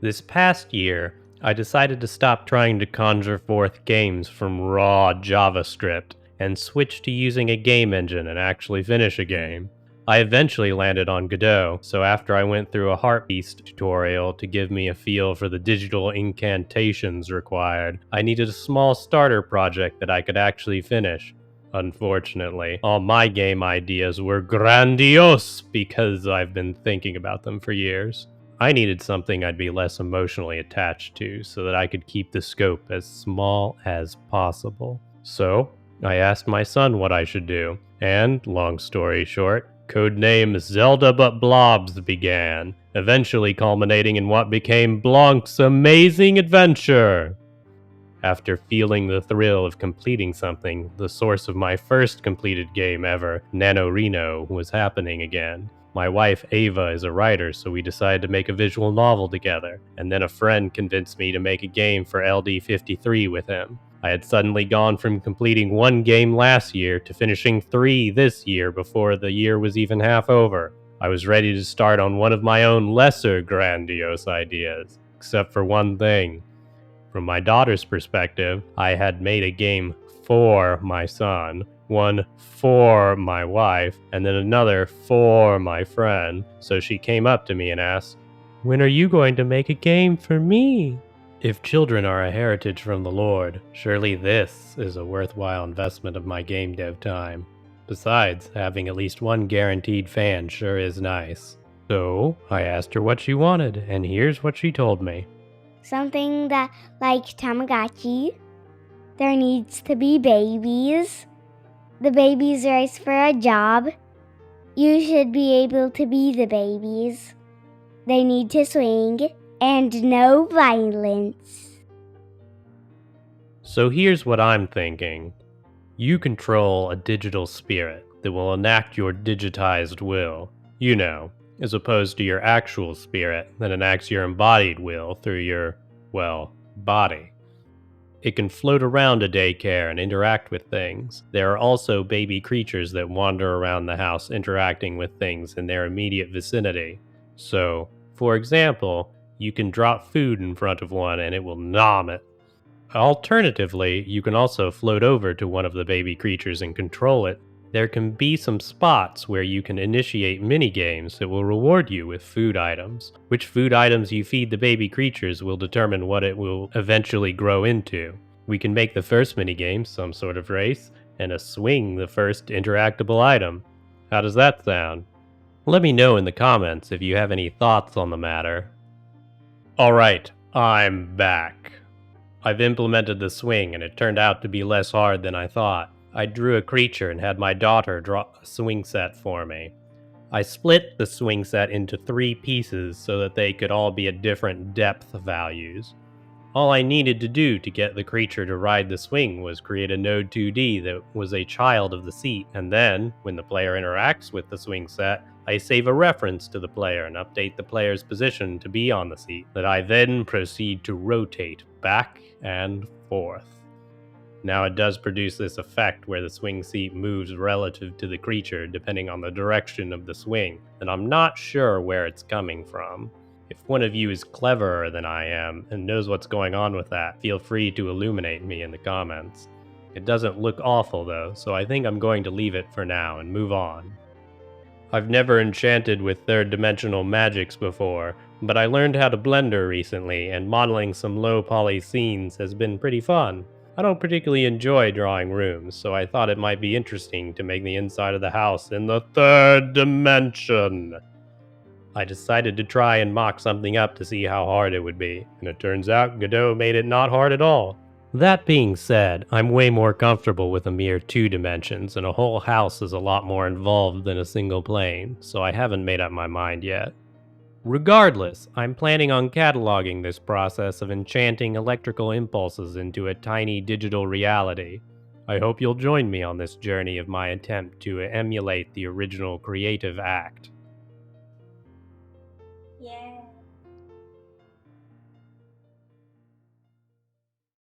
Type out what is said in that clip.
This past year, I decided to stop trying to conjure forth games from raw JavaScript and switch to using a game engine and actually finish a game. I eventually landed on Godot, so after I went through a Heartbeast tutorial to give me a feel for the digital incantations required, I needed a small starter project that I could actually finish. Unfortunately, all my game ideas were grandiose because I've been thinking about them for years. I needed something I'd be less emotionally attached to so that I could keep the scope as small as possible. So, I asked my son what I should do, and, long story short, codename Zelda But Blobs began, eventually culminating in what became Blanc's Amazing Adventure. After feeling the thrill of completing something, the source of my first completed game ever, NaNoReno, was happening again. My wife Ava is a writer, so we decided to make a visual novel together, and then a friend convinced me to make a game for LD53 with him. I had suddenly gone from completing one game last year to finishing 3 this year before the year was even half over. I was ready to start on one of my own lesser grandiose ideas, except for one thing. From my daughter's perspective, I had made a game for my son, one for my wife, and then another for my friend. So she came up to me and asked, "When are you going to make a game for me?" If children are a heritage from the Lord, surely this is a worthwhile investment of my game dev time. Besides, having at least one guaranteed fan sure is nice. So, I asked her what she wanted, and here's what she told me. Something that, like Tamagotchi, there needs to be babies. The babies race for a job. You should be able to be the babies. They need to swing, and no violence. So here's what I'm thinking. You control a digital spirit that will enact your digitized will. You know, as opposed to your actual spirit that enacts your embodied will through your, well, body. It can float around a daycare and interact with things. There are also baby creatures that wander around the house interacting with things in their immediate vicinity. So, for example, you can drop food in front of one and it will nom it. Alternatively, you can also float over to one of the baby creatures and control it. There can be some spots where you can initiate mini-games that will reward you with food items. Which food items you feed the baby creatures will determine what it will eventually grow into. We can make the first minigame some sort of race, and a swing the first interactable item. How does that sound? Let me know in the comments if you have any thoughts on the matter. Alright, I'm back. I've implemented the swing and it turned out to be less hard than I thought. I drew a creature and had my daughter draw a swing set for me. I split the swing set into 3 pieces so that they could all be at different depth values. All I needed to do to get the creature to ride the swing was create a node 2D that was a child of the seat, and then, when the player interacts with the swing set, I save a reference to the player and update the player's position to be on the seat, that I then proceed to rotate back and forth. Now it does produce this effect where the swing seat moves relative to the creature depending on the direction of the swing, and I'm not sure where it's coming from. If one of you is cleverer than I am and knows what's going on with that, feel free to illuminate me in the comments. It doesn't look awful though, so I think I'm going to leave it for now and move on. I've never enchanted with third-dimensional magics before, but I learned how to Blender recently, and modeling some low-poly scenes has been pretty fun. I don't particularly enjoy drawing rooms, so I thought it might be interesting to make the inside of the house in the third dimension. I decided to try and mock something up to see how hard it would be, and it turns out Godot made it not hard at all. That being said, I'm way more comfortable with a mere 2 dimensions, and a whole house is a lot more involved than a single plane, so I haven't made up my mind yet. Regardless, I'm planning on cataloging this process of enchanting electrical impulses into a tiny digital reality. I hope you'll join me on this journey of my attempt to emulate the original creative act.